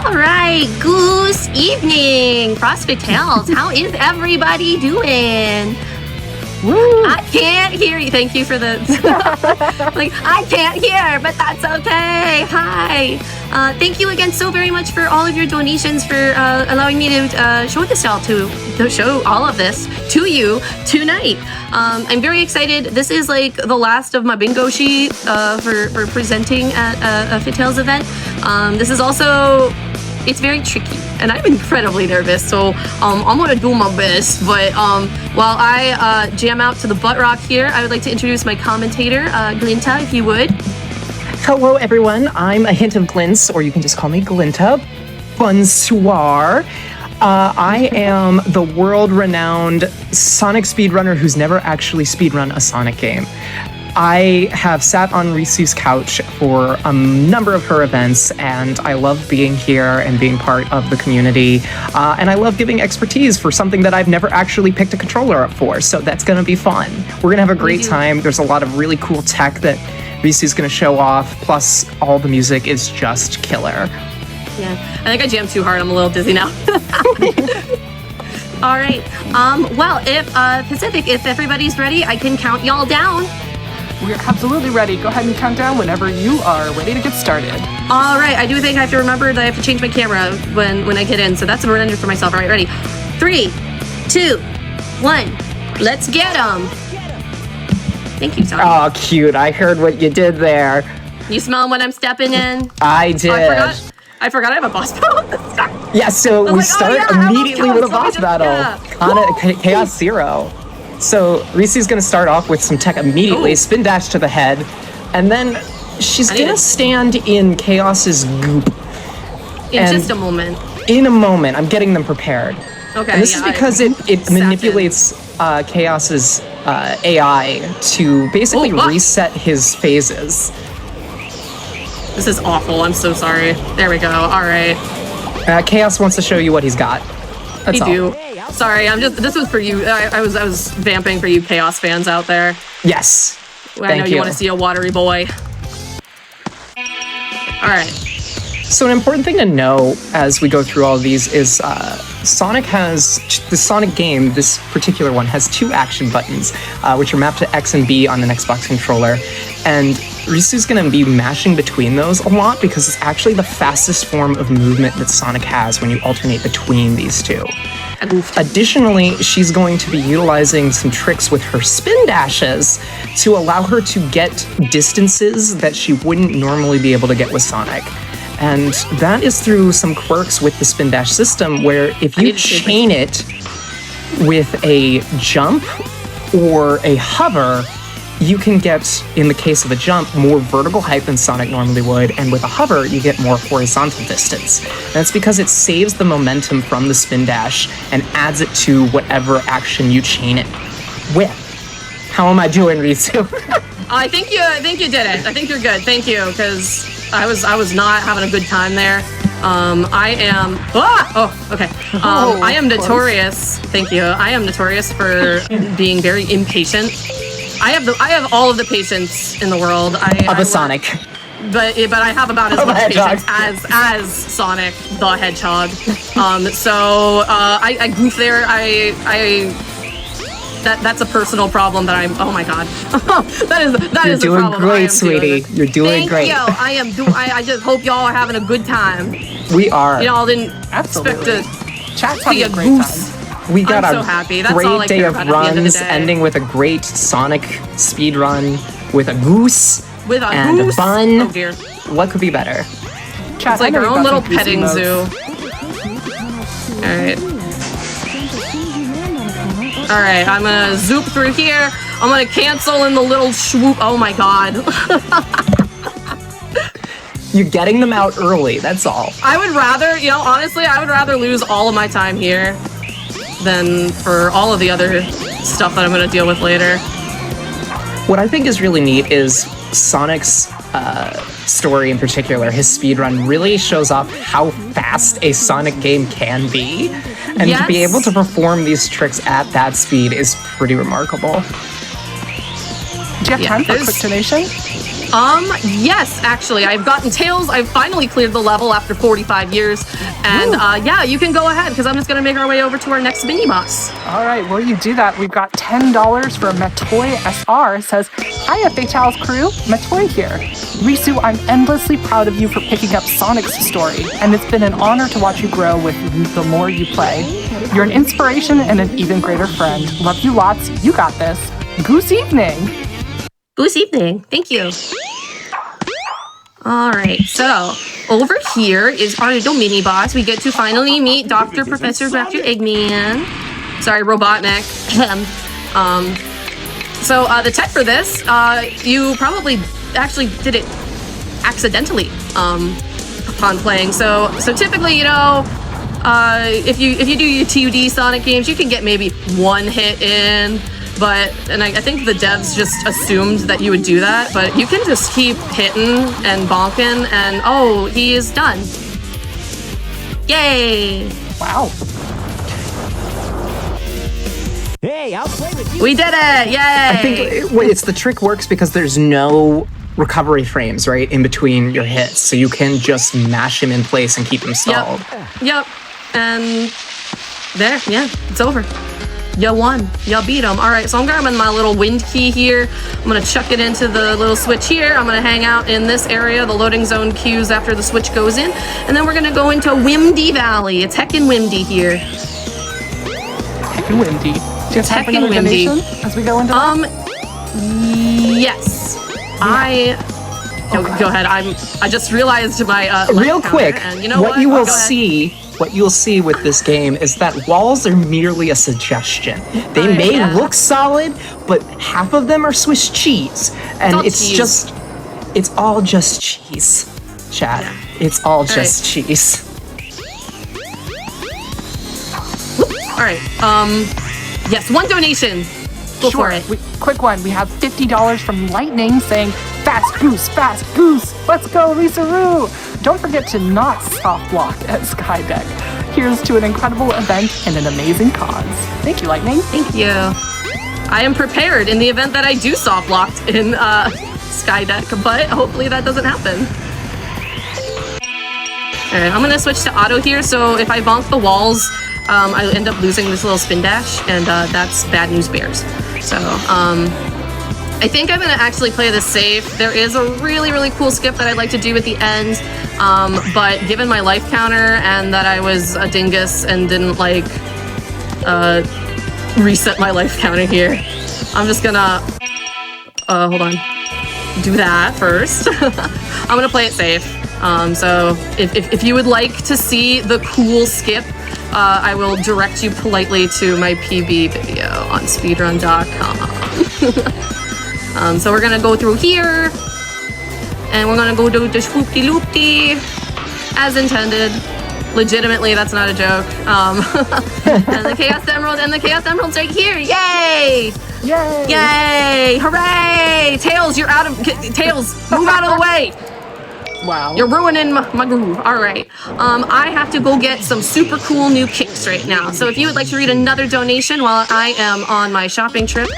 All right, goose evening, Prospect Tales. How is everybody doing? Woo. I can't hear you. Thank you for the like. I can't hear, but that's okay. Hi. Thank you again so very much for all of your donations, for allowing me to show all of this to you tonight. I'm very excited. This is like the last of my bingo sheet for presenting at a Fit Tales event. This is also. It's very tricky, and I'm incredibly nervous, so I'm gonna do my best. But while I jam out to the butt rock here, I would like to introduce my commentator, Glinta, if you would. Hello, everyone. I'm AHintofGlints, or you can just call me Glinta. Bonsoir. I am the world-renowned Sonic speedrunner who's never actually speedrun a Sonic game. I have sat on Risuruu's couch for a number of her events, and I love being here and being part of the community. And I love giving expertise for something that I've never actually picked a controller up for, so that's going to be fun. We're going to have a great time. There's a lot of really cool tech that Risuruu's going to show off, plus all the music is just killer. Yeah, I think I jammed too hard. I'm a little dizzy now. All right. Well, if Pacific, if everybody's ready, I can count y'all down. We're absolutely ready. Go ahead and count down whenever you are ready to get started. All right. I do think I have to remember that I have to change my camera when I get in, so that's a reminder for myself. All right, ready? 3, 2, 1. Let's get them. Thank you, Sonic. Oh, cute. I heard what you did there. You smell when I'm stepping in? I did. Oh, I forgot I have a boss battle. Yeah, so we start immediately with a boss battle. Yeah. Chaos Zero. So Risuruu's gonna start off with some tech immediately, spin dash to the head, and then she's gonna stand in Chaos's goop. In just a moment. In a moment, I'm getting them prepared. Okay. And this is because it manipulates Chaos's AI to basically reset his phases. This is awful. I'm so sorry. There we go. All right. Chaos wants to show you what he's got. That's all. do. Sorry, this was for you. I was vamping for you Chaos fans out there. Yes. I know you want to see a watery boy. All right. So an important thing to know as we go through all of these is Sonic has, the Sonic game, this particular one, has 2 action buttons, which are mapped to X and B on an Xbox controller. And Risuruu's going to be mashing between those a lot because it's actually the fastest form of movement that Sonic has when you alternate between these 2. Additionally, she's going to be utilizing some tricks with her spin dashes to allow her to get distances that she wouldn't normally be able to get with Sonic. And that is through some quirks with the spin dash system where if you chain it with a jump or a hover, you can get, in the case of a jump, more vertical height than Sonic normally would, and with a hover, you get more horizontal distance. And that's because it saves the momentum from the spin dash and adds it to whatever action you chain it with. How am I doing, Risu? I think you did it. I think you're good. Thank you, because I was not having a good time there. I am. Okay. I am notorious. Thank you. I am notorious for being very impatient. I have all of the patience in the world. Sonic. But I have about as much patience as Sonic the Hedgehog. So I goof there. That's a personal problem that I'm. Oh my god, that is the problem. You're doing great, sweetie. You're doing great. Thank you. I just hope y'all are having a good time. We are. Y'all didn't expect to see a goose. We got I'm so happy. That's great all I day care of about at the end of the runs, day. ending with a great Sonic speed run with a goose and a bun. Oh dear. What could be better? It's like our own little petting zoo. All right, I'm gonna zoop through here. I'm gonna cancel in the little swoop. Oh my god. You're getting them out early, that's all. I would rather, honestly, I would rather lose all of my time here than for all of the other stuff that I'm gonna deal with later. What I think is really neat is Sonic's story in particular, his speedrun, really shows off how fast a Sonic game can be. And to be able to perform these tricks at that speed is pretty remarkable. Do you have time for a quick donation? Yes, actually, I've gotten Tails. I've finally cleared the level after 45 years. And yeah, you can go ahead because I'm just going to make our way over to our next mini boss. All right, while you do that, we've got $10 for Matoy SR. It says, "Hiya, Fatale's crew, Matoy here. Risu, I'm endlessly proud of you for picking up Sonic's story, and it's been an honor to watch you grow with the more you play. You're an inspiration and an even greater friend. Love you lots. You got this. Goose evening." Goose evening. Thank you. All right, so over here is our little mini boss. We get to finally meet Professor Dr. Eggman. Sorry, Robotnik. So the tech for this, you probably actually did it accidentally upon playing. So typically, you know, if you do your 2D Sonic games, you can get maybe one hit in. And I think the devs just assumed that you would do that, but you can just keep hitting and bonking, and oh, he is done. Yay! Wow. Hey, I'll play with you. We did it! Yay! I think it's the trick works because there's no recovery frames, right, in between your hits, so you can just mash him in place and keep him stalled. Yep. And there, yeah, it's over. You won. You beat him. All right, so I'm grabbing my little wind key here. I'm going to chuck it into the little switch here. I'm going to hang out in this area, the loading zone queues after the switch goes in. And then we're going to go into Windy Valley. It's heckin' windy here. Heckin' windy. Do you have time for another windy. donation as we go into that? Yes. Go ahead. I just realized my Real quick, and you know what you'll see with this game is that walls are merely a suggestion. They may look solid, but half of them are Swiss cheese, and it's all just cheese, chat. Yeah. It's all just cheese. All right. Yes, one donation. Go for it. Quick one. We have $50 from Lightning saying, "Fast Goose, fast Goose. Let's go, Risuruuu. Don't forget to not soft block at Skydeck. Here's to an incredible event and an amazing cause." Thank you, Lightning. Thank you. I am prepared in the event that I do soft locked in Skydeck, but hopefully that doesn't happen. All right, I'm gonna switch to auto here. So if I bonk the walls, I end up losing this little spin dash, and that's bad news bears. So I think I'm gonna actually play this safe. There is a really, really cool skip that I'd like to do at the end, but given my life counter and that I was a dingus and didn't like reset my life counter here, I'm just gonna hold on, do that first. I'm gonna play it safe. So if you would like to see the cool skip, I will direct you politely to my PB video on speedrun.com. So we're gonna go through here, and we're gonna go do the swoop-de-loop-de as intended. Legitimately, that's not a joke. And the Chaos Emerald, and the Chaos Emerald's right here. Yay! Yay! Yay! Hooray! Tails, you're out of Tails. Move out of the way. Wow. You're ruining my groove. All right. I have to go get some super cool new kicks right now. So if you would like to read another donation while I am on my shopping trip,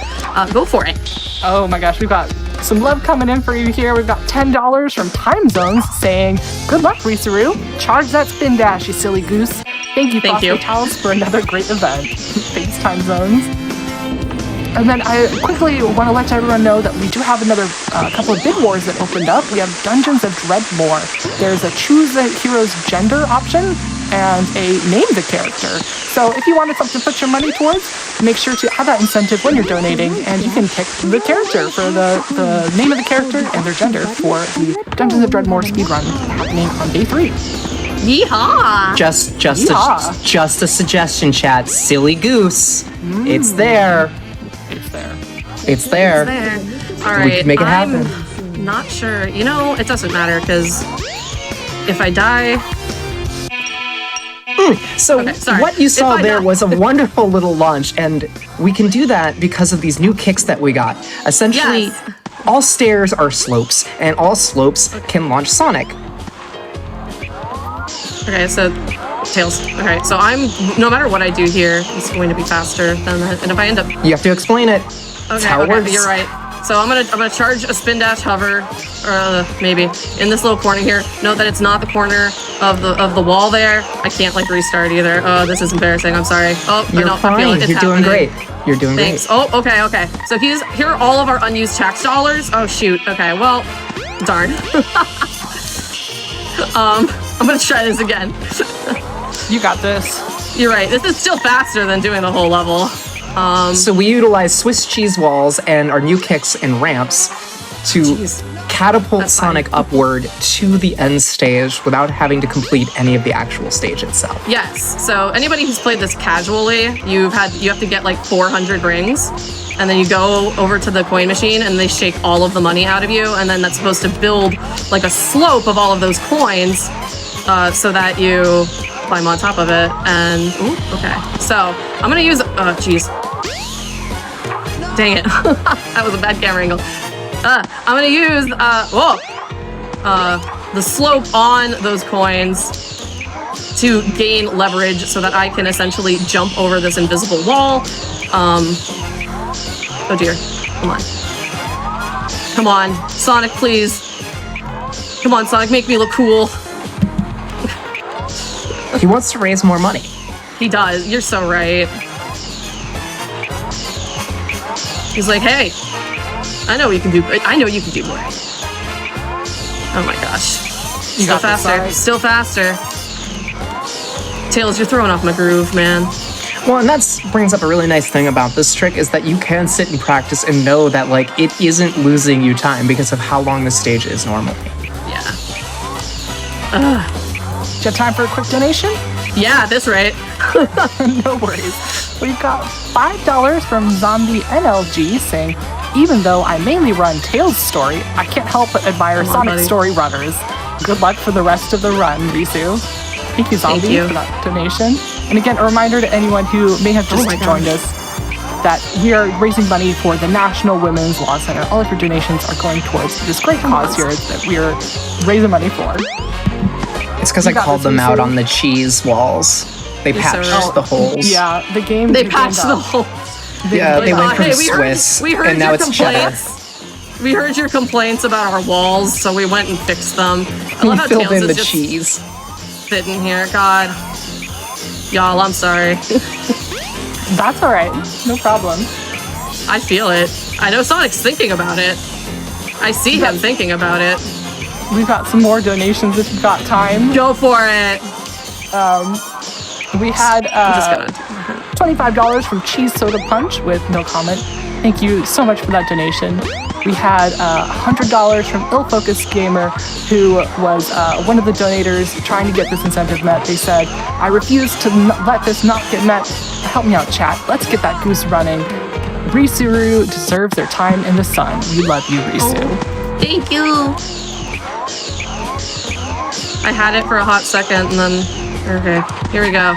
go for it. Oh my gosh, we've got some love coming in for you here. We've got $10 from Time Zones saying, "Good luck, Risuruuu. Charge that spin dash, you silly goose. Thank you, Tals, for another great event." Thanks, Time Zones. And then I quickly want to let everyone know that we do have another couple of big wars that opened up. We have Dungeons of Dreadmore. There's a choose the hero's gender option and a name the character. So if you wanted something to put your money towards, make sure to have that incentive when you're donating, and you can pick the character for the name of the character and their gender for the Dungeons of Dreadmore speedrun happening on day 3. Yeehaw! Just a suggestion, chat. Silly goose. It's there. It's there. All right. We can make it happen. I'm not sure. You know, it doesn't matter because if I die. So what you saw there was a wonderful little launch, and we can do that because of these new kicks that we got. Essentially, all stairs are slopes, and all slopes can launch Sonic. Okay, so Tails. Okay, so no matter what I do here, it's going to be faster than that. And if I end up... You have to explain it. Okay, That's how it works. You're right. So I'm gonna charge a spin dash hover, maybe in this little corner here. Note that it's not the corner of the wall there. I can't like restart either. Oh, this is embarrassing. I'm sorry. Oh, You're no, fine. I feel it. It's You're doing happening. great. You're doing Thanks. great. Oh, okay. So here are all of our unused tax dollars. Oh shoot. Okay. Well, darn. I'm gonna try this again. You got this. You're right. This is still faster than doing the whole level. So we utilize Swiss cheese walls and our new kicks and ramps to catapult That's Sonic fine. upward to the end stage without having to complete any of the actual stage itself. Yes. So anybody who's played this casually, you have to get like 400 rings, and then you go over to the coin machine and they shake all of the money out of you, and then that's supposed to build like a slope of all of those coins, so that you climb on top of it. And ooh, okay. So I'm gonna use. Jeez. Dang it. That was a bad camera angle. I'm gonna use the slope on those coins to gain leverage so that I can essentially jump over this invisible wall. Oh dear. Come on. Sonic, please. Come on, Sonic, make me look cool. He wants to raise more money. He does. You're so right. He's like, hey, I know you can do more. Oh my gosh. Still got this, faster. Sonic. Still faster. Tails, you're throwing off my groove, man. Well, and that brings up a really nice thing about this trick is that you can sit and practice and know that like it isn't losing you time because of how long the stage is normally. Yeah. Do you have time for a quick donation? Yeah, at this rate. No worries. We've got $5 from Zombie NLG saying, even though I mainly run Tails' story, I can't help but admire Come on, Sonic buddy. story runners. Good luck for the rest of the run, Risu. Thank you, Zombie, you. for that donation. And again, a reminder to anyone who may have just my gosh. joined us that we are raising money for the National Women's Law Center. All of your donations are going towards this great cause here that we are raising money for. It's because I got called this, them out Risu. on the cheese walls. They You're so patched right. the holes. Yeah, the game. They the patched game the does. whole. Yeah, they went from Hey, Swiss, we heard and now your it's cheddar. complaints. We heard your complaints about our walls, so we went and fixed them. I We love how filled Tails in is the just cheese. sitting here. God, y'all, I'm sorry. That's all right. No problem. I feel it. I know Sonic's thinking about it. I see him thinking about it. We've got some more donations if you've got time. Go for it. We had I'm just gonna. $25 from Cheese Soda Punch with no comment. Thank you so much for that donation. We had $100 from Ill Focused Gamer, who was one of the donators trying to get this incentive met. They said, I refuse to let this not get met. Help me out, chat. Let's get that goose running. Risuruuu deserves their time in the sun. We love you, Risu. Thank you. I had it for a hot second, and then okay, here we go.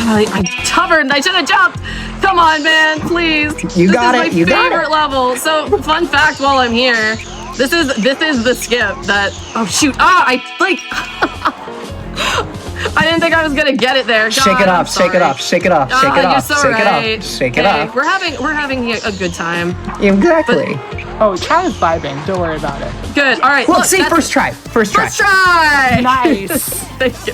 I hovered. I should have jumped. Come on, man, please. You got it. You This is my got favorite it. level. So, fun fact while I'm here, this is the skip that. Oh shoot! I I didn't think I was gonna get it there. God, Shake it I'm off, shake it sorry. off, shake it off, shake it You're off, so shake right. it off, shake it Hey, off. We're having a good time. Exactly. Oh, chat is vibing. Don't worry about it. Good. All right. Look, look, see, that's- first try. First try. Let's try. Nice. Thank you.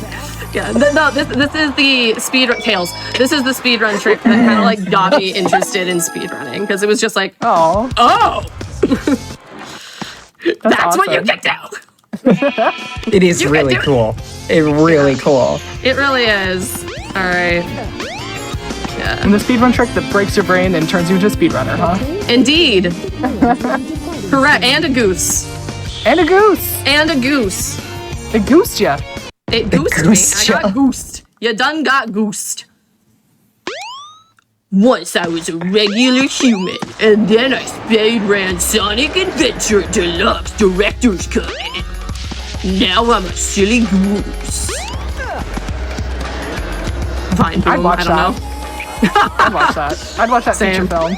Yeah, no, this is the speedrun Tails. This is the speedrun trick that kind of like got me interested in speedrunning because it was just like, Oh, that's what you awesome. kicked out. It is You can really do it. cool. It's really cool. It really is. All right. and the speedrun trick that breaks your brain and turns you into a speedrunner, huh? Indeed. Correct. And a goose. And a goose. And a goose. It goosed ya. It goosed goosed me. I got ya. goosed. You done got goosed. Once I was a regular human, and then I speedran Sonic Adventure Deluxe Director's Cut. Now I'm a silly goose. Fine, boom, I'd watch I don't that. know. I'd watch that. I'd watch that Same. feature film.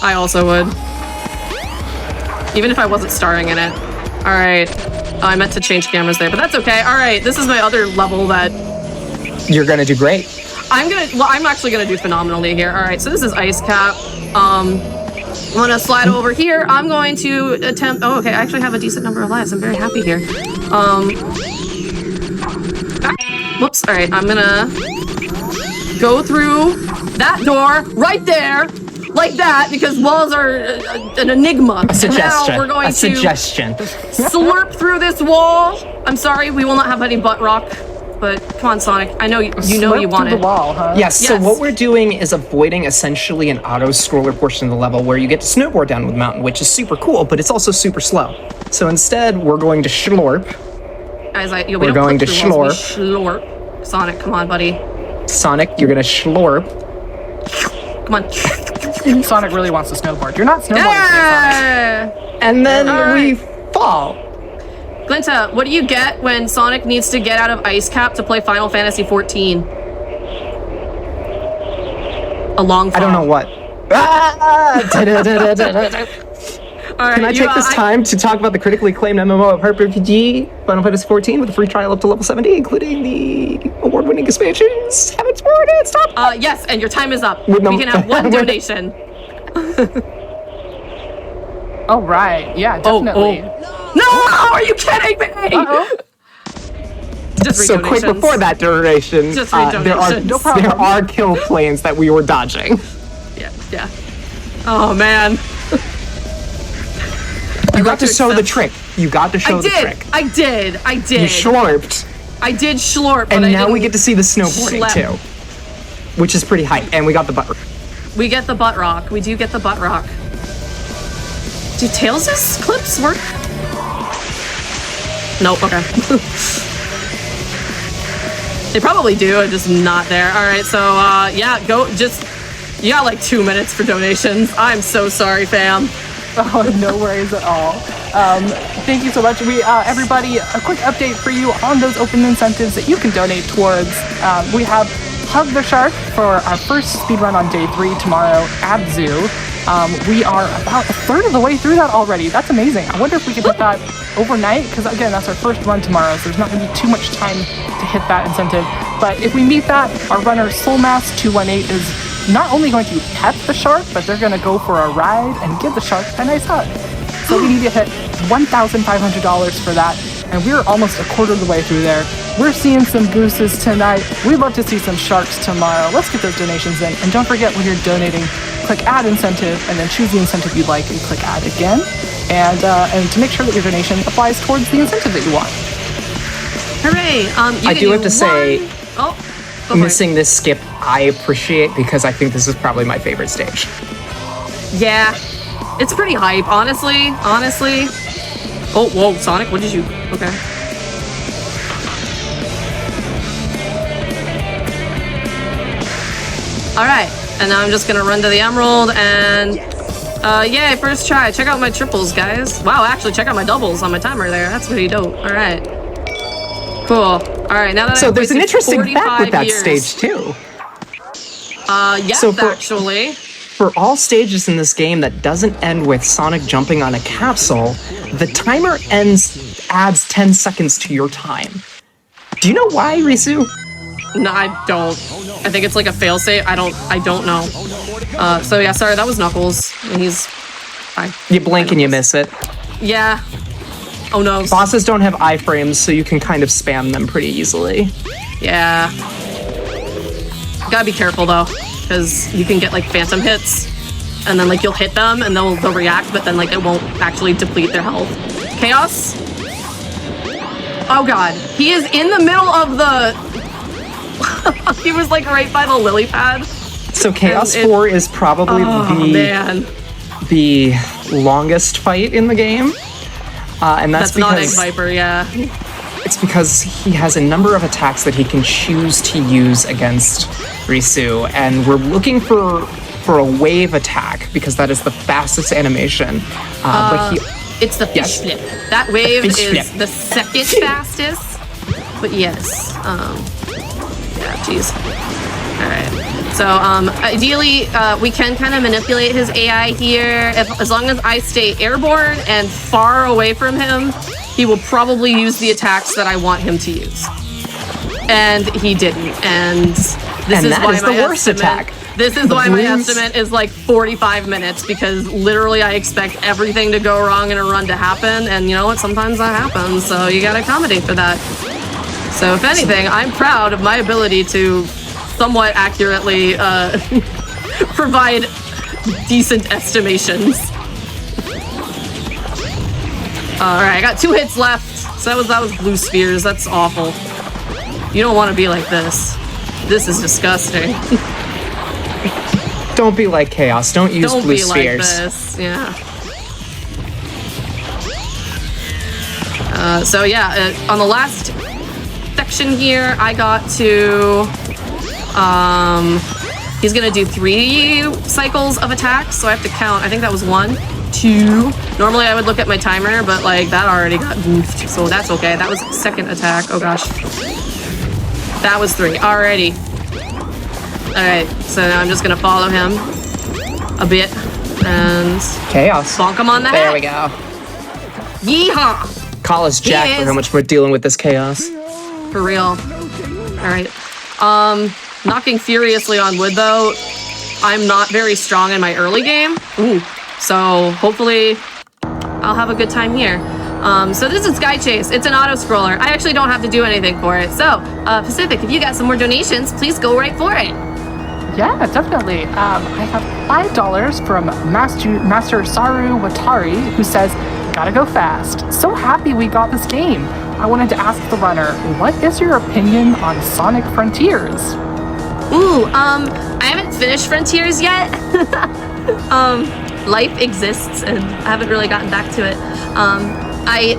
I also would. Even if I wasn't starring in it. Alright. I meant to change cameras there, but that's okay. Alright, this is my other level that You're gonna do great. I'm actually gonna do phenomenally here. Alright, so this is Ice Cap. I'm gonna slide over here. I'm going to attempt. Oh, okay. I actually have a decent number of lives. I'm very happy here. Whoops. All right. I'm gonna go through that door right there, like that, because walls are an enigma. A suggestion. Now we're going a suggestion. to slurp through this wall. I'm sorry, we will not have any butt rock. But come on, Sonic. I know you know you want the it. wall, huh? Yes, so Yes. what we're doing is avoiding essentially an auto-scroller portion of the level where you get to snowboard down with mountain, which is super cool, but it's also super slow. So instead, we're going to schlorp. We're going to schlorp. Sonic, come on, buddy. Sonic, you're gonna schlorp. Come on. Sonic really wants to snowboard. You're not snowboarding. Yeah! And then All we right. fall. Glinta, what do you get when Sonic needs to get out of Ice Cap to play Final Fantasy XIV? A long fall. I don't know what. All right, Can I take this time to talk about the critically acclaimed MMORPG Final Fantasy XIV with a free trial up to level 70, including the award-winning expansions? Haven't explored it. Stop. Yes, and your time is up. With no- We can have one donation. Oh, right. Yeah, definitely. No! Are you kidding me? Uh-oh. Just read So quick donations. before that donation, Just read there are donations. No problem. there are kill planes that we were dodging. Yeah. Oh, man. You got to to show the accept- trick. You got to show the trick. I did. You schlorped, I did schlorp, but and I now we didn't get to see the snowboarding schlep. too, which is pretty hype. And we got the butt. We get the butt rock. We do get the butt rock. Do Tails' clips work? Nope, okay. They probably do, I'm just not there. Alright, so yeah, you got like 2 minutes for donations. I'm so sorry, fam. Oh, no worries at all. Thank you so much. Everybody, a quick update for you on those open incentives that you can donate towards. We have Hug the Shark for our first speedrun on day 3 tomorrow at Zoo. We are about a third of the way through that already. That's amazing. I wonder if we could hit that overnight, because again, that's our first run tomorrow, so there's not going to be too much time to hit that incentive. But if we meet that, our runner Soulmass218 is not only going to pet the shark, but they're going to go for a ride and give the shark a nice hug. So we need to hit $1,500 for that, and we're almost a quarter of the way through there. We're seeing some gooses tonight. We'd love to see some sharks tomorrow. Let's get those donations in. And don't forget, when you're donating, click add incentive and then choose the incentive you'd like and click add again. And to make sure that your donation applies towards the incentive that you want. Hooray! I do have to say, go for it. missing this skip, I appreciate, because I think this is probably my favorite stage. Yeah, it's pretty hype, honestly. Oh, whoa, Sonic, what did you? Okay. All right, and now I'm just gonna run to the Emerald and, yay, first try. Check out my triples, guys. Wow, actually, check out my doubles on my timer there. That's pretty dope. All right, cool. All right, now that So I've there's an wasted interesting fact 45 with that years, stage too. Yes, So for- actually. For all stages in this game that doesn't end with Sonic jumping on a capsule, the timer adds 10 seconds to your time. Do you know why, Risu? No, I don't. I think it's like a failsafe. I don't know. So yeah, sorry, that was Knuckles. And he's... You blink and you miss it. Yeah. Oh no. Bosses don't have iframes, so you can kind of spam them pretty easily. Yeah. Gotta be careful though, because you can get like phantom hits, and then like you'll hit them and they'll react, but then like it won't actually deplete their health. Chaos? Oh god. He is in the middle of the... He was like right by the lily pad. So Chaos And it- 4 is probably Man. the longest fight in the game. And that's That's not Egg because Viper, yeah. it's because he has a number of attacks that he can choose to use against Risu, and we're looking for a wave attack because that is the fastest animation. But he It's the fish Yes. flip. That wave fish is flip. the second fastest. But yes. Yeah, jeez. Alright. So, ideally, we can kind of manipulate his AI here. As long as I stay airborne and far away from him, he will probably use the attacks that I want him to use. And he didn't. And this And is that why is my the worst estimate- attack. This is why my Balloons. estimate is like 45 minutes, because literally I expect everything to go wrong in a run to happen, and you know what? Sometimes that happens, so you gotta accommodate for that. So if anything, I'm proud of my ability to somewhat accurately provide decent estimations. Alright, I got 2 hits left. So that was blue spheres. That's awful. You don't want to be like this. This is disgusting. Don't be like Chaos. Don't use Don't blue be spheres. like this. Yeah. So yeah, on the last section here, I got to. He's gonna do 3 cycles of attacks, so I have to count. I think that was 1, 2. Normally I would look at my timer, but like that already got goofed, so that's okay. That was second attack. Oh gosh. That was 3. Alrighty. Alright, so now I'm just gonna follow him a bit and Chaos. bonk him on the There head. we go. Yeehaw! Call us Jack for is- how much we're dealing with this chaos. For real. Alright. Knocking furiously on wood though, I'm not very strong in my early game. Ooh. So hopefully I'll have a good time here. So this is Sky Chase. It's an auto scroller. I actually don't have to do anything for it. So, Pacific, if you got some more donations, please go right for it. Yeah, definitely. I have $5 from Master Saru Watari, who says, "Gotta go fast. So happy we got this game. I wanted to ask the runner, what is your opinion on Sonic Frontiers?" Ooh, I haven't finished Frontiers yet. Life exists and I haven't really gotten back to it. I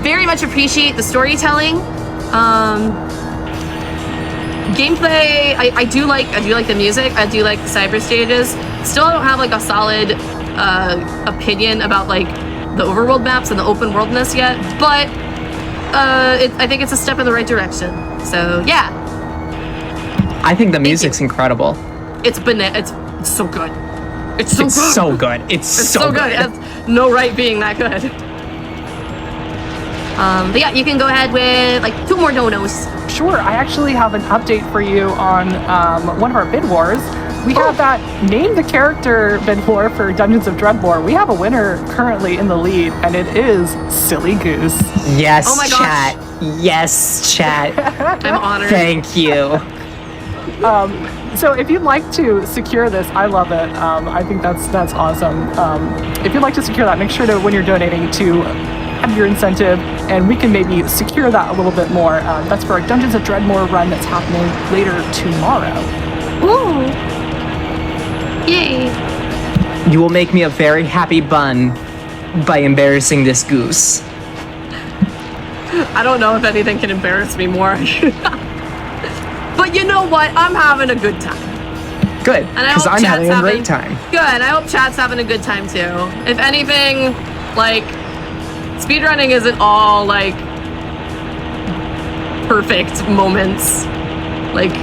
very much appreciate the storytelling. Gameplay, I do like the music. I do like the cyber stages. Still, I don't have like a solid opinion about like the overworld maps and the open worldness yet, but I think it's a step in the right direction. So yeah, I think the music's incredible. it's so good. It's so It's good. so good. It's so good. It has no right being that good. But yeah, you can go ahead with like 2 more donos. Sure, I actually have an update for you on one of our bid wars. We have that Name the Character bid war for Dungeons of Dreadmore. We have a winner currently in the lead, and it is Silly Goose. Yes, Oh my gosh. chat. Yes, chat. I'm honored. Thank you. So if you'd like to secure this, I love it. I think that's awesome. If you'd like to secure that, make sure to, when you're donating, to have your incentive, and we can maybe secure that a little bit more. That's for a Dungeons of Dreadmore run that's happening later tomorrow. Ooh. Yay. You will make me a very happy bun by embarrassing this goose. I don't know if anything can embarrass me more. But you know what? I'm having a good time. Good, And I because hope I'm chat's having a great time. Good. I hope chat's having a good time too. If anything, like, speedrunning isn't all like perfect moments. Like,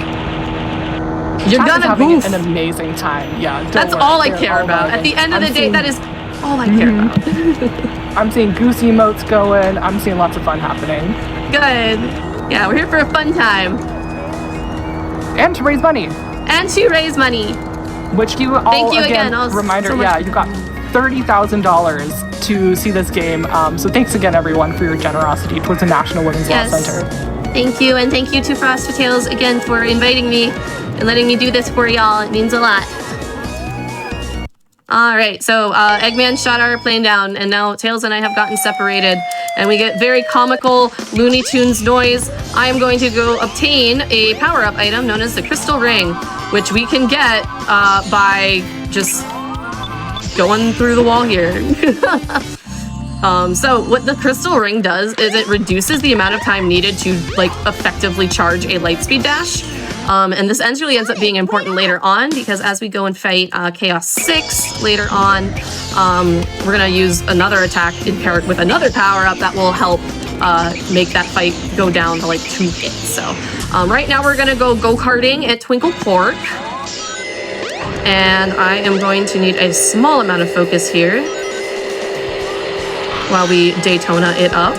you're Chat is gonna having goof. an amazing time. Yeah, don't That's worry. all I They're care all about. At the end of I'm the day, seeing- that is all I care about. I'm seeing goose emotes going. I'm seeing lots of fun happening. Good. Yeah, we're here for a fun time. And to raise money, And to raise money. which you all, Thank you again. All reminder, so much. yeah, you got $30,000 to see this game. So thanks again, everyone, for your generosity towards the National Women's Law Yes. Center. Thank you, and thank you to Frost for Tales again for inviting me and letting me do this for y'all. It means a lot. All right, so Eggman shot our plane down, and now Tails and I have gotten separated, and we get very comical Looney Tunes noise. I am going to go obtain a power-up item known as the Crystal Ring, which we can get by just going through the wall here. So what the Crystal Ring does is it reduces the amount of time needed to like effectively charge a Lightspeed Dash. And this really ends up being important later on, because as we go and fight Chaos 6 later on, we're gonna use another attack in paired with another power-up that will help make that fight go down to like 2 hits. So right now we're gonna go go-karting at Twinkle Park. And I am going to need a small amount of focus here while we Daytona it up.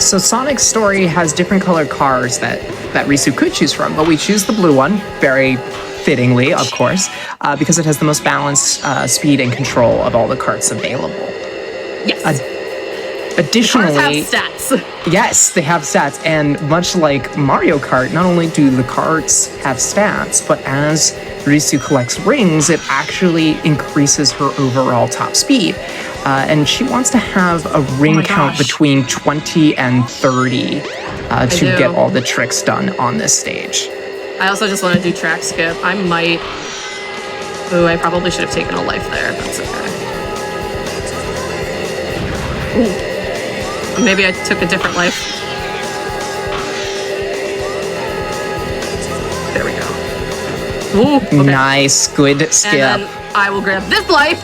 So Sonic's story has different colored cars that that Risu could choose from, but we choose the blue one, very fittingly, of course, because it has the most balanced speed and control of all the carts available. Yes. Additionally, the carts have stats. Yes, they have stats, and much like Mario Kart, not only do the carts have stats, but as Risu collects rings, it actually increases her overall top speed. And she wants to have a ring count between 20 and 30 to get all the tricks done on this stage. I also just want to do track skip. I might... Ooh, I probably should have taken a life there. That's okay. Ooh. Maybe I took a different life. There we go. Ooh, okay. Nice, good skip. And then I will grab this life.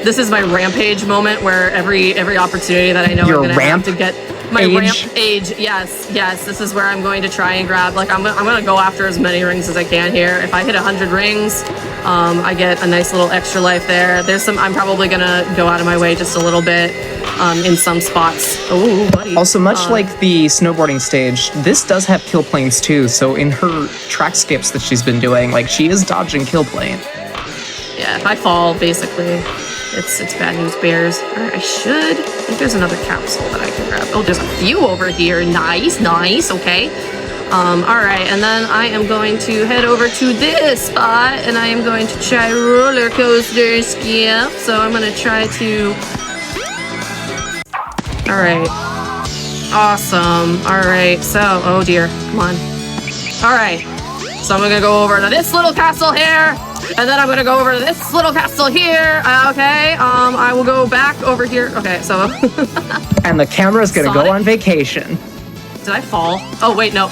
This is my rampage moment where every opportunity that I know I'm gonna have to get my ramp age. Yes. This is where I'm going to try and grab. Like I'm gonna go after as many rings as I can here. If I hit 100 rings, I get a nice little extra life there. I'm probably gonna go out of my way just a little bit in some spots. Oh, buddy. Also, much like the snowboarding stage, this does have kill planes too. So in her track skips that she's been doing, like she is dodging kill plane. Yeah, if I fall, basically, it's bad news bears. All right, I think there's another capsule that I can grab. Oh, there's a few over here. Nice, okay. All right, and then I am going to head over to this spot, and I am going to try roller coaster skip. So I'm gonna try to... All right. Awesome. All right, so, oh dear, come on. All right, so I'm gonna go over to this little castle here, and then I'm gonna go over to this little castle here. Okay, I will go back over here. Okay, so... And the camera's gonna go on vacation. Did I fall? Oh, wait, no,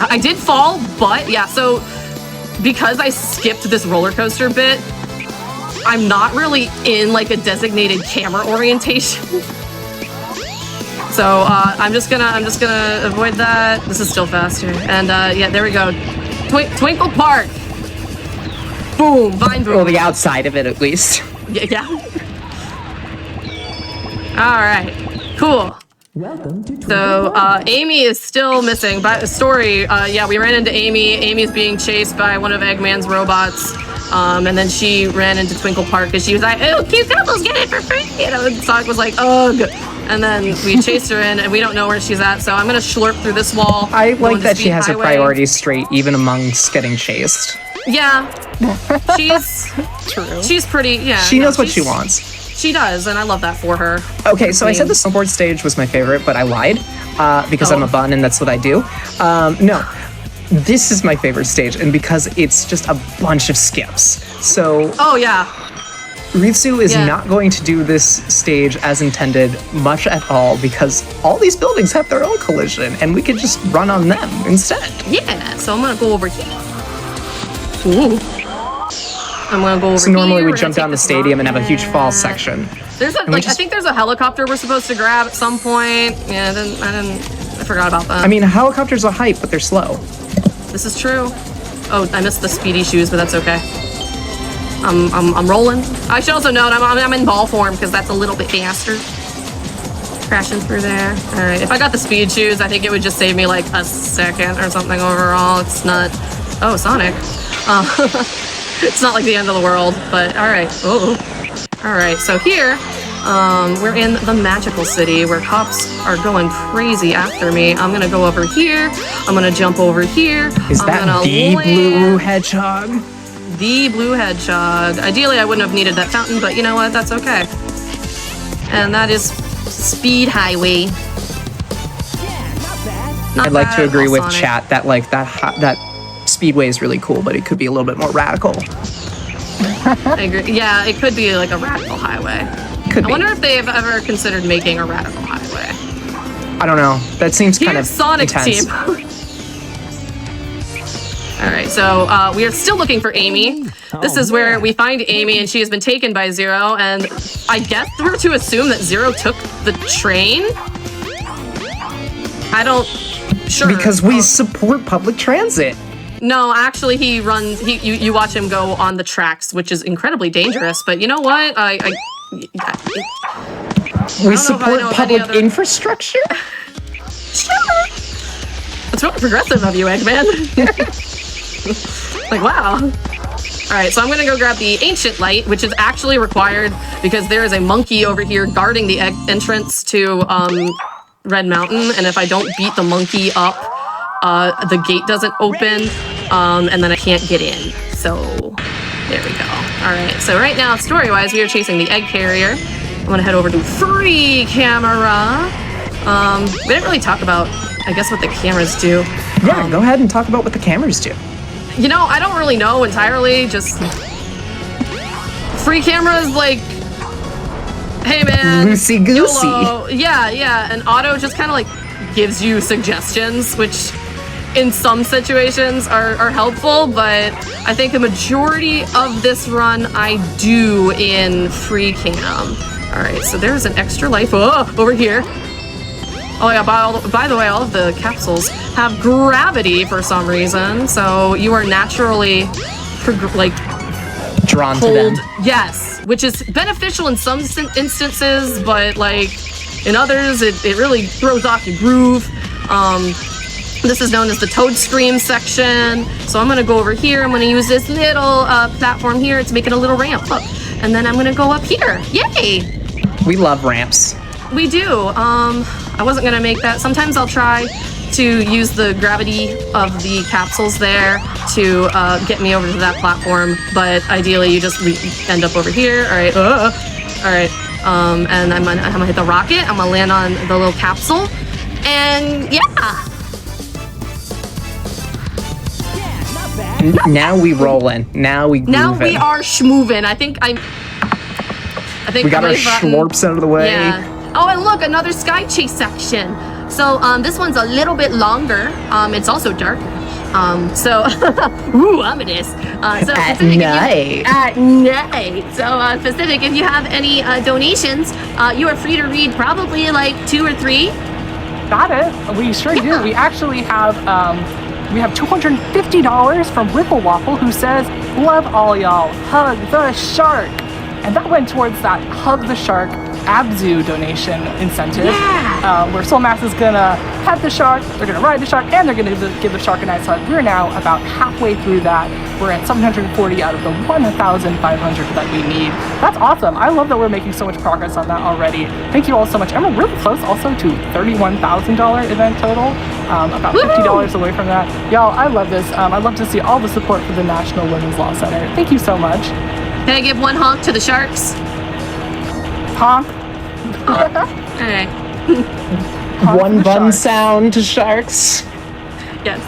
I did fall, but yeah, so because I skipped this roller coaster bit, I'm not really in like a designated camera orientation. So I'm just gonna avoid that. This is still faster. And yeah, there we go. Twinkle Park. Boom, vine boom. Well, the outside of it at least. Yeah. All right, cool. Welcome to So Amy is still missing. But story, yeah, we ran into Amy. Amy's being chased by one of Eggman's robots. And then she ran into Twinkle Park because she was like, "Oh, cute couples get it for free." And Sonic was like, "Ugh." And then we chased her in, and we don't know where she's at. So I'm gonna slurp through this wall. I like that she has her priorities straight, even amongst getting chased. Yeah, she's True. She's pretty. Yeah, she knows what she wants. She does, and I love that for her. Okay, so I said the snowboard stage was my favorite, but I lied because I'm a bun and that's what I do. No, this is my favorite stage, and because it's just a bunch of skips. So. Oh yeah. Risu is not going to do this stage as intended much at all because all these buildings have their own collision and we could just run on them instead. Yeah, so I'm gonna go over here. Ooh. I'm gonna go over So normally here. we jump down the stadium and have a huge fall section. There's a, I think there's a helicopter we're supposed to grab at some point. Yeah, I forgot about that. I mean, helicopters are hype, but they're slow. This is true. Oh, I missed the speedy shoes, but that's okay. I'm rolling. I should also note I'm in ball form because that's a little bit faster. Crashing through there. All right. If I got the speed shoes, I think it would just save me like a second or something overall. It's not. Oh, Sonic. It's not like the end of the world, but all right. Oh. All right. So here, we're in the magical city where cops are going crazy after me. I'm gonna go over here. I'm gonna jump over here. Is that the blue hedgehog? The blue hedgehog. Ideally, I wouldn't have needed that fountain, but you know what? That's okay. And that is Speed Highway. I'd like to agree with chat that like that speedway is really cool, but it could be a little bit more radical. I agree. Yeah, it could be like a radical highway. I wonder if they've ever considered making a radical highway. I don't know. That seems kind of Sonic intense. Team. All right, so we are still looking for Amy. This is where we find Amy, and she has been taken by Zero, and I guess we're to assume that Zero took the train? I don't... Sure. Because we support public transit. No, actually, he runs... You watch him go on the tracks, which is incredibly dangerous, but you know what? We support public infrastructure? That's really progressive of you, Eggman. Like, wow. All right, so I'm gonna go grab the ancient light, which is actually required because there is a monkey over here guarding the entrance to Red Mountain, and if I don't beat the monkey up, the gate doesn't open, and then I can't get in. So there we go. All right, so right now, story-wise, we are chasing the egg carrier. I'm gonna head over to free camera. We didn't really talk about, I guess, what the cameras do. Yeah, go ahead and talk about what the cameras do. You know, I don't really know entirely, just free cameras, like, hey man, loosey-goosey. YOLO. Yeah, and Auto just kind of like gives you suggestions, which in some situations are helpful, but I think the majority of this run I do in free cam. All right, so there's an extra life over here. Oh yeah, by the way, all of the capsules have gravity for some reason, so you are naturally like drawn pulled, to them. yes, which is beneficial in some instances, but like in others, it really throws off your groove. This is known as the Toad Scream section. So I'm gonna go over here. I'm gonna use this little platform here to make it a little ramp. Look, and then I'm gonna go up here. Yay! We love ramps. We do. I wasn't gonna make that. Sometimes I'll try to use the gravity of the capsules there to get me over to that platform, but ideally you just end up over here. All right. All right. And I'm gonna hit the rocket. I'm gonna land on the little capsule, and yeah. Now we rollin'. Now we groovin'. Now we are schmoovin'. I think we got our schlorps out of the way. Yeah. Oh, and look, another sky chase section. So this one's a little bit longer. It's also darker. So ooh, ominous. So at Pacific, night. At night. So Pacific, if you have any donations, you are free to read probably like 2 or 3. Got it. We sure do. We actually have $250 from Whipple Waffle, who says, "Love all y'all. Hug the shark." And that went towards that Hug the Shark Abzu donation incentive, where Soul Mass is gonna pet the shark, they're gonna ride the shark, and they're gonna give the shark a nice hug. We're now about halfway through that. We're at 740 out of the 1,500 that we need. That's awesome. I love that we're making so much progress on that already. Thank you all so much. And we're really close also to $31,000 event total. About $50 away from that. Y'all, I love this. I'd love to see all the support for the National Women's Law Center. Thank you so much. Can I give one honk to the sharks? Honk. All right. One bun sound to sharks. Yes.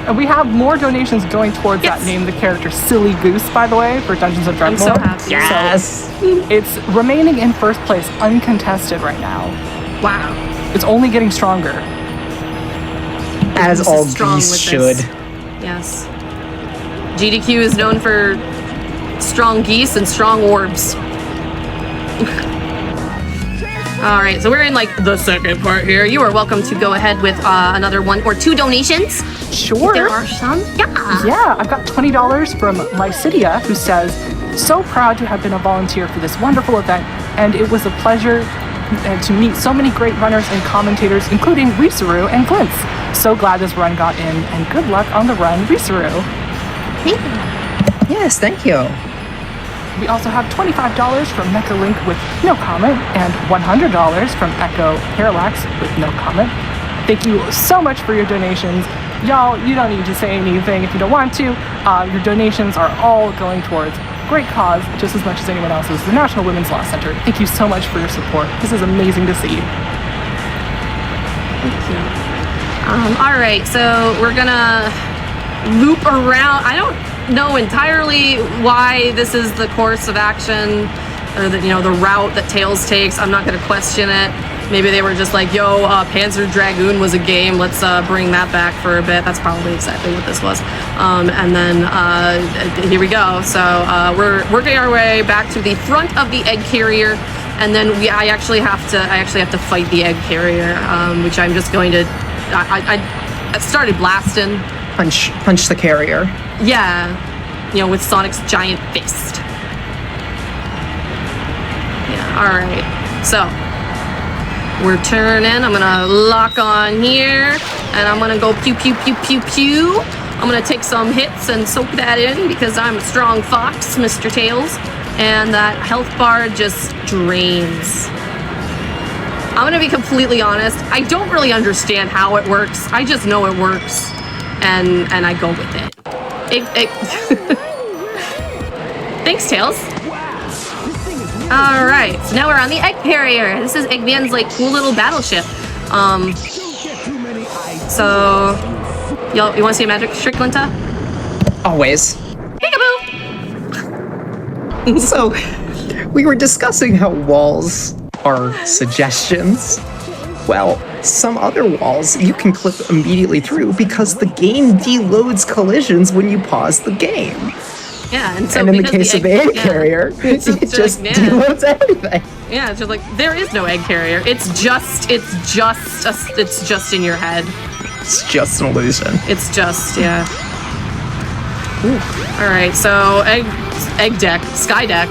And we have more donations going towards that name the character Silly Goose, by the way, for Dungeons of I'm Dreadmore. so happy. Yes. So it's remaining in first place, uncontested right now. Wow. It's only getting stronger. As This all is strong geese with should. this. Yes. GDQ is known for strong geese and strong orbs. All right, so we're in like the second part here. You are welcome to go ahead with another 1 or 2 donations. Sure. If there are some. Yeah. Yeah, I've got $20 from Lycidia, who says, "So proud to have been a volunteer for this wonderful event, and it was a pleasure to meet so many great runners and commentators, including Risuruuu and Glints. So glad this run got in, and good luck on the run, Risuruuu." Thank you. Yes, thank you. We also have $25 from Mecha Link with no comment, and $100 from Echo Parallax with no comment. Thank you so much for your donations. Y'all, you don't need to say anything if you don't want to. Your donations are all going towards great cause, just as much as anyone else's, the National Women's Law Center. Thank you so much for your support. This is amazing to see. Thank you. All right, so we're gonna loop around. I don't know entirely why this is the course of action, or the route that Tails takes. I'm not gonna question it. Maybe they were just like, yo, Panzer Dragoon was a game, let's bring that back for a bit. That's probably exactly what this was. And then here we go. So we're working our way back to the front of the egg carrier, and then I actually have to fight the egg carrier, which I'm just going to. I started blasting. Punch the carrier. Yeah, with Sonic's giant fist. Yeah. All right. So We're turning. I'm gonna lock on here, and I'm gonna go pew, pew, pew, pew, pew. I'm gonna take some hits and soak that in because I'm a strong fox, Mr. Tails. And that health bar just drains. I'm gonna be completely honest. I don't really understand how it works. I just know it works, and I go with it. Thanks, Tails. All right, so now we're on the egg carrier. This is Eggman's like cool little battleship. So, you want to see a magic trick, Glinta? Always. Peekaboo! So, we were discussing how walls are suggestions. Well, some other walls you can clip immediately through because the game deloads collisions when you pause the game. Yeah, and so And in the case of the egg carrier, it just deloads everything. Yeah, it's just like there is no egg carrier. It's just in your head. It's just an illusion. It's just, yeah. Ooh. All right, so egg deck, sky deck,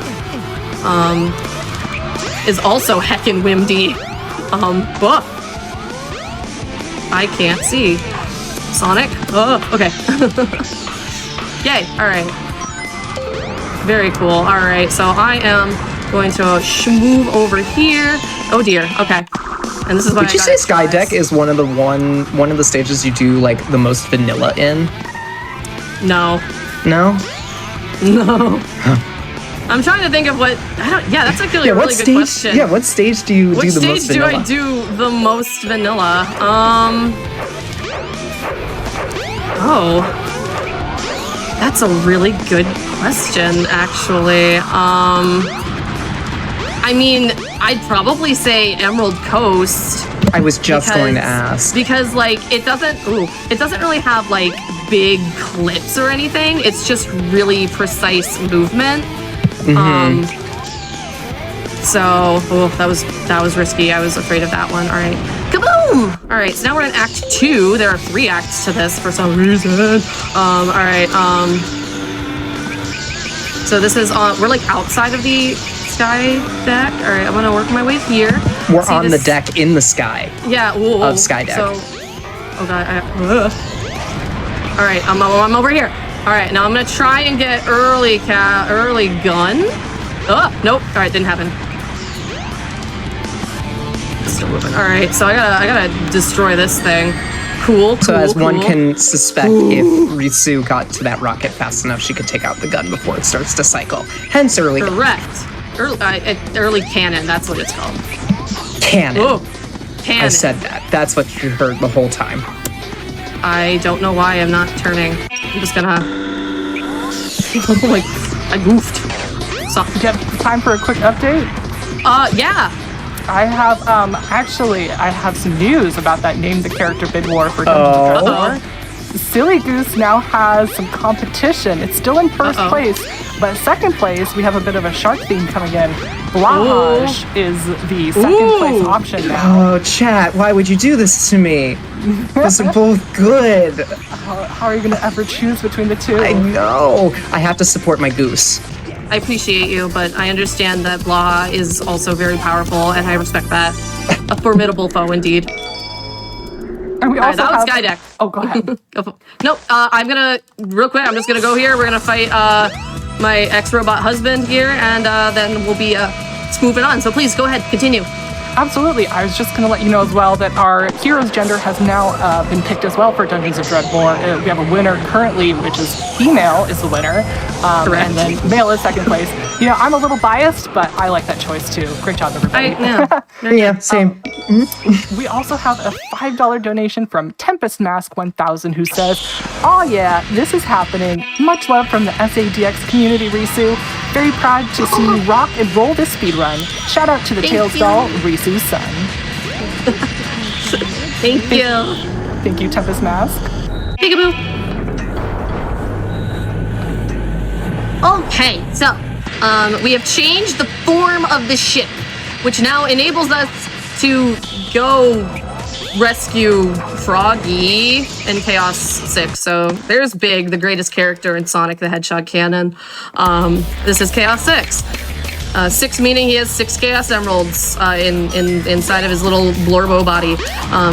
is also heckin' windy. Buff. I can't see. Sonic? Oh, okay. Yay, all right. Very cool. All right, so I am going to move over here. Oh dear, okay. And this is what Would you say Sky Deck is one of the stages you do like the most vanilla in? No. No? No. I'm trying to think of what. Yeah, that's actually a really good question. Yeah, what stage do you do the most vanilla? Which stage do I do the most vanilla? Oh, that's a really good question, actually. I mean, I'd probably say Emerald Coast. I was just going to ask. Because like it doesn't really have like big clips or anything. It's just really precise movement. So that was risky. I was afraid of that one. All right, kaboom! All right, so now we're in Act 2. There are 3 acts to this for some reason. All right. So this is we're like outside of the sky deck. All right, I'm gonna work my way here. We're on the deck in the sky. Yeah. Ooh, of sky deck. So, oh god. All right, I'm over here. All right, now I'm gonna try and get early gun. Oh, nope. All right, didn't happen. Still moving. All right, so I gotta destroy this thing. Cool. So as one can suspect, if Risuruuu got to that rocket fast enough, she could take out the gun before it starts to cycle. Hence early gun. Correct. Early cannon. That's what it's called. Cannon. Oh, cannon. I said that. That's what you heard the whole time. I don't know why I'm not turning. I'm just gonna. Like, I goofed. So. Do you have time for a quick update? Yeah. I have I have some news about that Name the Character bid war for Dungeons & Dragons. Silly Goose now has some competition. It's still in first place, but second place we have a bit of a shark theme coming in. Blahage is the second place option now. Oh, chat, why would you do this to me? Those are both good. How are you going to ever choose between the two? I know. I have to support my goose. I appreciate you, but I understand that Blah is also very powerful, and I respect that. A formidable foe, indeed. And we also that was have... Sky Deck. Oh, go ahead. Nope, I'm gonna, real quick, I'm just gonna go here. We're gonna fight my ex-robot husband here, and then we'll be moving on. So please, go ahead, continue. Absolutely. I was just going to let you know as well that our hero's gender has now been picked as well for Dungeons of Dreadmore. We have a winner currently, which is female is the winner. Correct. And then male is second place. You know, I'm a little biased, but I like that choice too. Great job, everybody. Yeah, same. We also have a $5 donation from Tempest Mask 1000 who says, "Oh yeah, this is happening. Much love from the SADX community, Risuruuu. Very proud to see you rock and roll this speedrun. Shout out to the Tails doll, Risuruu's son." Thank you. Thank you, Tempest Mask. Peekaboo. Okay, so we have changed the form of the ship, which now enables us to go rescue Froggy in Chaos 6. So there's Big, the greatest character in Sonic the Hedgehog canon. This is Chaos 6. 6 meaning he has 6 Chaos Emeralds inside of his little Blorbo body.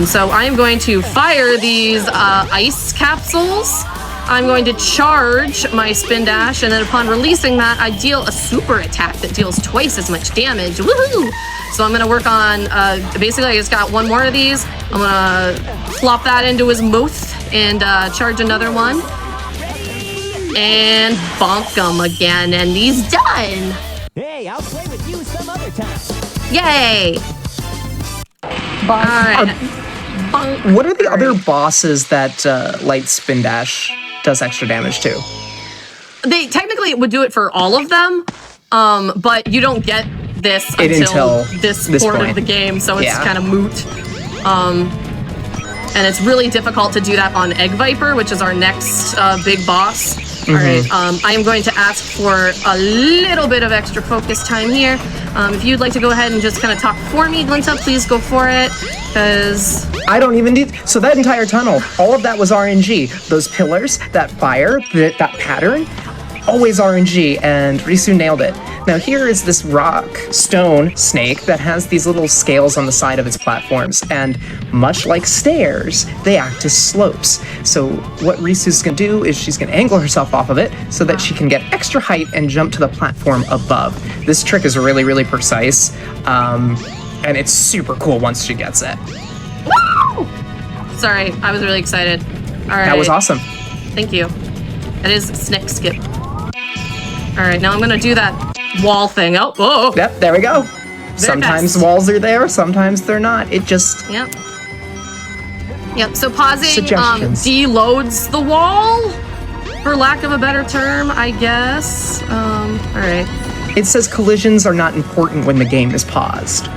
So I am going to fire these ice capsules. I'm going to charge my Spin Dash, and then upon releasing that, I deal a super attack that deals twice as much damage. Woohoo! So I'm gonna work on, basically I just got one more of these. I'm gonna plop that into his mouth and charge another one. And bonk him again, and he's done! Hey, I'll play with you some other time. Yay! Alright. Bonk. What are the other bosses that Light Spin Dash does extra damage to? They technically would do it for all of them, but you don't get this until this part of the game, so it's kind of moot. And it's really difficult to do that on Egg Viper, which is our next big boss. All right, I am going to ask for a little bit of extra focus time here. If you'd like to go ahead and just kind of talk for me, Glinta, please go for it, because... I don't even need... So that entire tunnel, all of that was RNG. Those pillars, that fire, that pattern, always RNG, and Risu nailed it. Now here is this rock, stone snake that has these little scales on the side of its platforms, and much like stairs, they act as slopes. So what Risu's gonna do is she's gonna angle herself off of it so that she can get extra height and jump to the platform above. This trick is really, really precise, and it's super cool once she gets it. Woo! Sorry, I was really excited. All right. That was awesome. Thank you. It is Snick Skip. All right, now I'm gonna do that wall thing. Oh, whoa. Yep, there we go. Sometimes walls are there, sometimes they're not. It just... Yep. Yep, so pausing Suggestions. deloads the wall, for lack of a better term, I guess. All right. It says collisions are not important when the game is paused.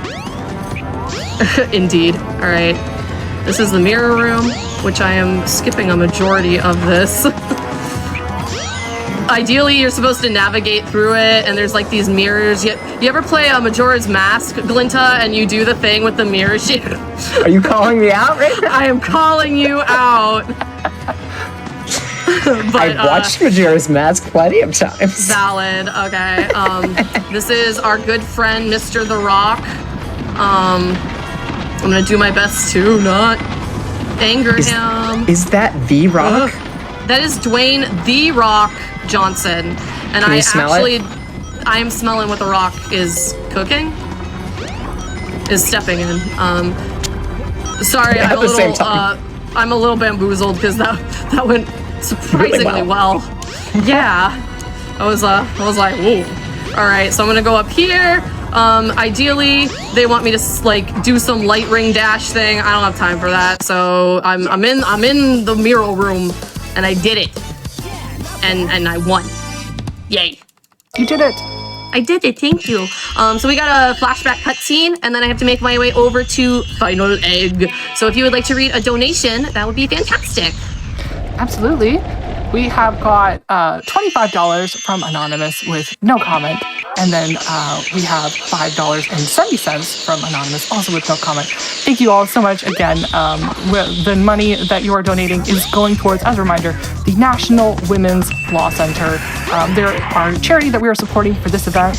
Indeed. All right. This is the mirror room, which I am skipping a majority of this. Ideally, you're supposed to navigate through it, and there's like these mirrors. You ever play a Majora's Mask, Glinta, and you do the thing with the mirror shit? Are you calling me out right now? I am calling you out. But, I've watched Majora's Mask plenty of times. Valid. Okay. This is our good friend, Mr. The Rock. I'm gonna do my best to not anger him. Is that The Rock? That is Dwayne The Rock Johnson, and Can you smell it? I am smelling what The Rock is cooking, is stepping in. Sorry, At I'm a the same little time. I'm a little bamboozled because that went surprisingly Really well. Yeah, I was like, whoa. All right, so I'm gonna go up here. Ideally, they want me to like do some light ring dash thing. I don't have time for that, so I'm in the mural room, and I did it. And I won. Yay. You did it. I did it, thank you. So we got a flashback cutscene, and then I have to make my way over to Final Egg. So if you would like to read a donation, that would be fantastic. Absolutely. We have got $25 from Anonymous with no comment. And then we have $5.70 from Anonymous, also with no comment. Thank you all so much. Again, the money that you are donating is going towards, as a reminder, the National Women's Law Center. They're our charity that we are supporting for this event.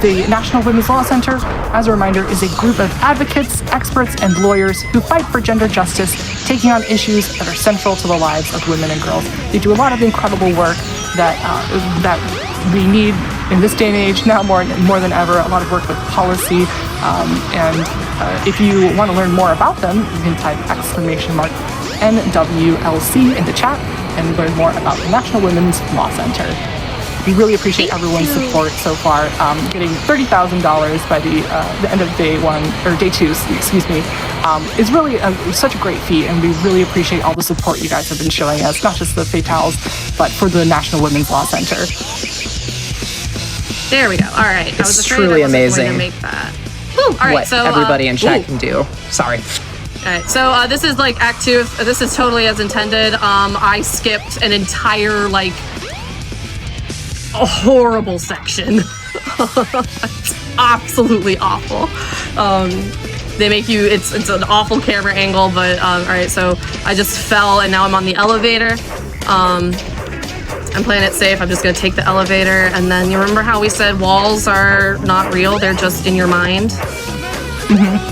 The National Women's Law Center, as a reminder, is a group of advocates, experts, and lawyers who fight for gender justice, taking on issues that are central to the lives of women and girls. They do a lot of incredible work that we need in this day and age, now more than ever. A lot of work with policy, and if you want to learn more about them, you can type !NWLC in the chat and learn more about the National Women's Law Center. We really appreciate everyone's support so far. Getting $30,000 by the end of day two, excuse me, is really such a great feat, and we really appreciate all the support you guys have been showing us, not just the Fatales, but for the National Women's Law Center. There we go. All right. I was It's afraid truly I wasn't amazing. going to make that. Woo! All right. What So everybody in chat can do. Sorry. All right. So this is like Act 2. This is totally as intended. I skipped an entire like a horrible section. It's absolutely awful. They make you. It's an awful camera angle, but all right. So I just fell, and now I'm on the elevator. I'm playing it safe. I'm just gonna take the elevator, and then you remember how we said walls are not real, they're just in your mind?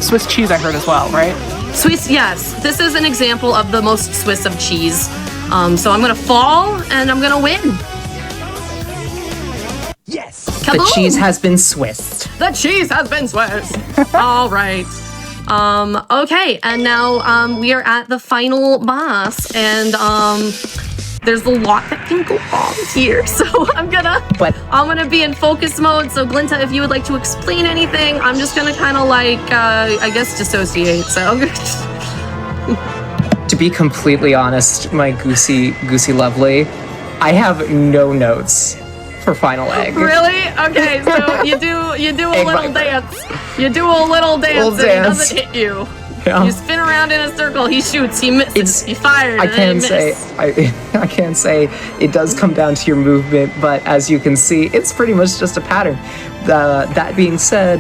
Swiss cheese I heard as well, right? Swiss, yes. This is an example of the most Swiss of cheese. So I'm gonna fall, and I'm gonna win. Yes! The Kaboom! cheese has been Swissed. The cheese has been Swiss. All right. Okay, and now we are at the final boss, and there's a lot that can go wrong here. So I'm gonna be in focus mode. So Glinta, if you would like to explain anything, I'm just gonna kind of like I guess dissociate. So To be completely honest, my goosey lovely, I have no notes for Final Egg. really? Okay, so you do a Egg little Viper. dance. You do a little dance, Little and he dance. doesn't hit you. Yeah. You spin around in a circle. He shoots. He misses. He fires. I and then can he say misses. I can say it does come down to your movement, but as you can see, it's pretty much just a pattern. That being said,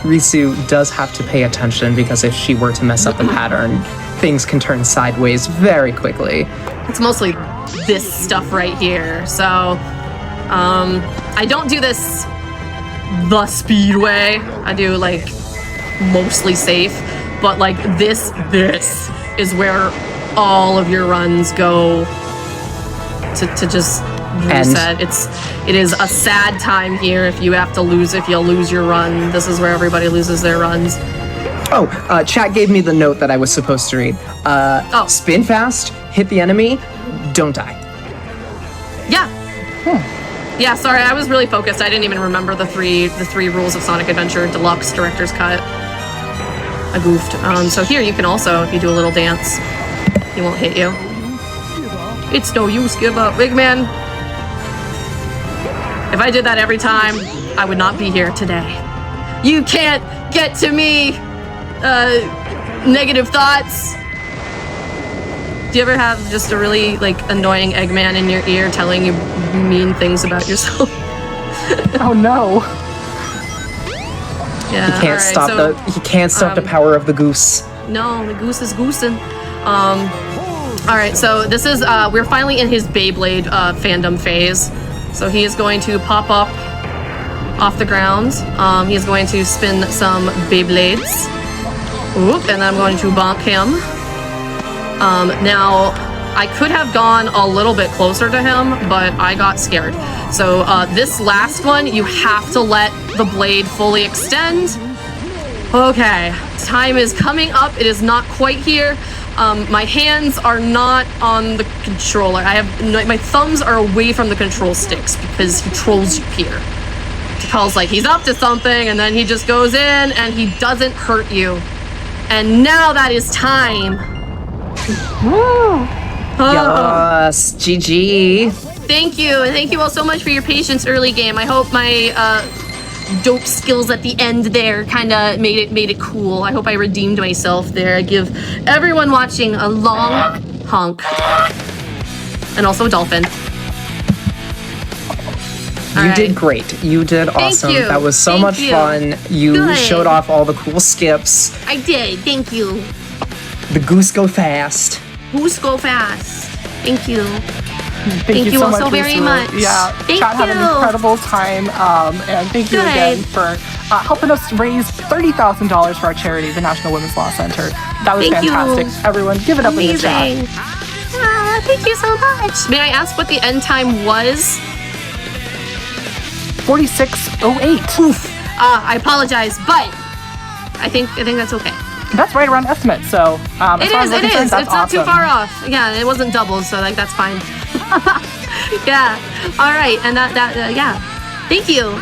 Risu does have to pay attention because if she were to mess up the pattern, things can turn sideways very quickly. It's mostly this stuff right here. So, I don't do this the speed way. I do like mostly safe, but like this is where all of your runs go to just reset. It is a sad time here if you have to lose, if you'll lose your run. This is where everybody loses their runs. Oh, chat gave me the note that I was supposed to read. Spin fast, hit the enemy, don't die. Yeah. Yeah, sorry, I was really focused. I didn't even remember the three rules of Sonic Adventure Deluxe Director's Cut. I goofed. So here you can also, if you do a little dance, he won't hit you. It's no use, give up. Big man, if I did that every time, I would not be here today. You can't get to me, negative thoughts. Do you ever have just a really like annoying Eggman in your ear telling you mean things about yourself? Oh no. Yeah. He can't stop the power of the goose. No, the goose is goosing. All right, so this is we're finally in his Beyblade fandom phase. So he is going to pop up off the ground. He is going to spin some Beyblades. Oop, and then I'm going to bonk him. Now, I could have gone a little bit closer to him, but I got scared. So this last one, you have to let the blade fully extend. Okay, time is coming up. It is not quite here. My hands are not on the controller. My thumbs are away from the control sticks because he trolls you here. Calls like he's up to something, and then he just goes in and he doesn't hurt you. And now that is time. Yes, GG. Thank you, and thank you all so much for your patience early game. I hope my dope skills at the end there kind of made it cool. I hope I redeemed myself there. I give everyone watching a long honk, and also a dolphin. You did great. You did awesome. you. That was so Thank much you. fun. You Good. showed off all the cool skips. I did. Thank you. The goose go fast. Who's go fast? Thank you. Thank you you so all much, so very Risuruuu. much. Yeah, Thank chat had an you. incredible time, and thank you Good. again for helping us raise $30,000 for our charity, the National Women's Law Center. That was Thank you. fantastic. Everyone, give it up in the chat. Amazing. Thank you so much. May I ask what the end time was? 46:08. Oof. I apologize, but I think that's okay. That's right around estimate. So as It far is. as we're It concerned, is. that's It's not too awesome. far off. Yeah, it wasn't doubled, so like that's fine. Yeah. All right, and yeah. Thank you.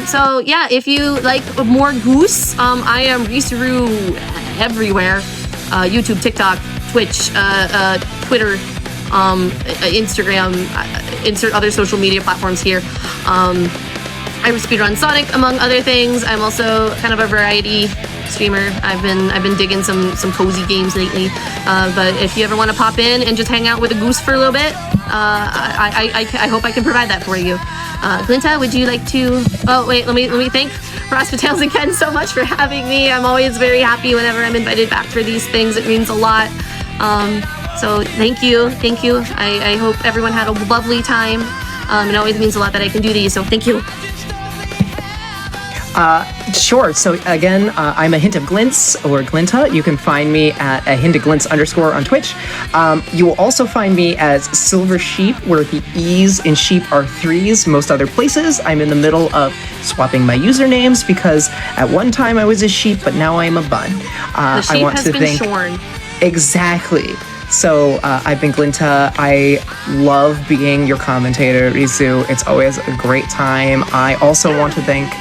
So yeah, if you like more goose, I am Risuruuu everywhere. YouTube, TikTok, Twitch, Twitter, Instagram, insert other social media platforms here. I speedrun Sonic, among other things. I'm also kind of a variety streamer. I've been digging some cozy games lately. But if you ever want to pop in and just hang out with a goose for a little bit, I hope I can provide that for you. Glinta, would you like to? Oh wait, let me thank Rospitales and Ken so much for having me. I'm always very happy whenever I'm invited back for these things. It means a lot. So thank you. I hope everyone had a lovely time. It always means a lot that I can do these, so thank you. Sure. So again, I'm AHintofGlints or Glinta. You can find me at AHintofGlints _ on Twitch. You will also find me as Silver Sheep, where the E's in sheep are 3s. Most other places, I'm in the middle of swapping my usernames because at one time I was a sheep, but now I'm a bun. The sheep I want has to been thank shorn. Exactly. So I've been Glinta. I love being your commentator, Risu. It's always a great time. I also want to thank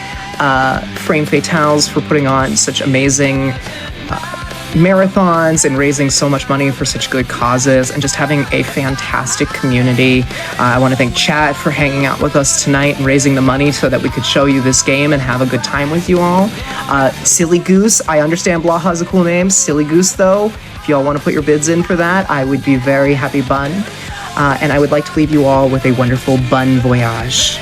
Frame Fatales for putting on such amazing marathons and raising so much money for such good causes and just having a fantastic community. I want to thank chat for hanging out with us tonight and raising the money so that we could show you this game and have a good time with you all. Silly Goose, I understand Blaha's a cool name. Silly Goose, though, if y'all want to put your bids in for that, I would be very happy, bun. And I would like to leave you all with a wonderful bun voyage.